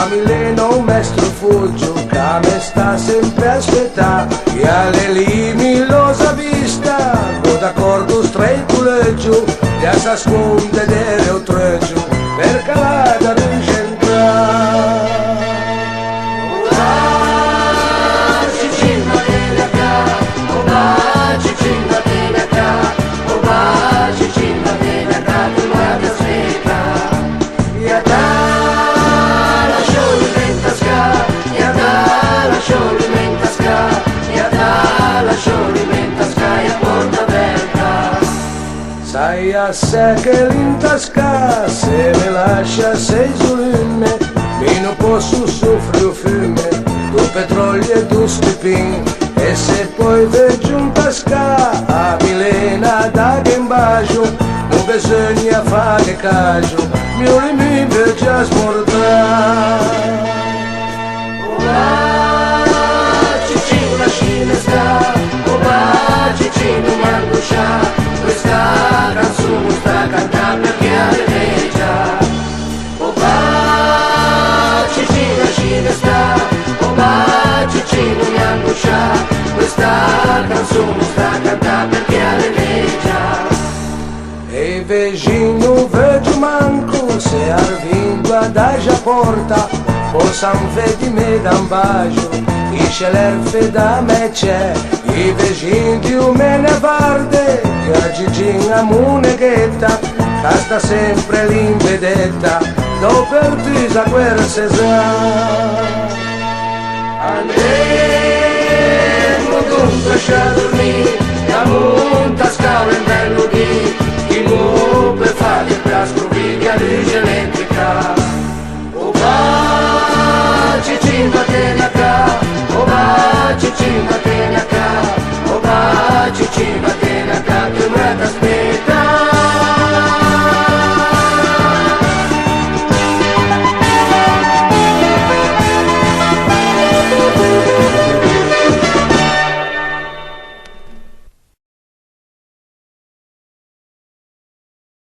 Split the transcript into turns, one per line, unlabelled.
Mileno un mestro fuggio, che me sta sempre a aspettare, e alle limi lo sa vista, con d'accordo stretto leggio, e si asconde del treggio, per calare da ricentrare. Sai a sé che l'intasca, se mi lascia sei sulime, mi non posso soffrire il fiume, tu petrolio e tu stipin, e se poi vedo un tasca, a Milena da che bacio, non bisogna fare caso, mio mi vedo a smordare. Cicino la scina sta, Cicino manguscia, questa canzone sta cantando perché alle già. Cicino la scina sta, Cicino mi anguscia, questa canzone sta cantando perché alle già. E vicino vedo manco, se arvingo ad agia porta, possam vedi me da un bacio, isce l'erfe da me c'è, i vicini di me ne varde, che a Gigina muneghetta, che sta sempre lì in vedetta, do per tisa guerra se sa. Andremo dunque a dormire, da monta scala in bello di, chi mu per fare il casco, via luce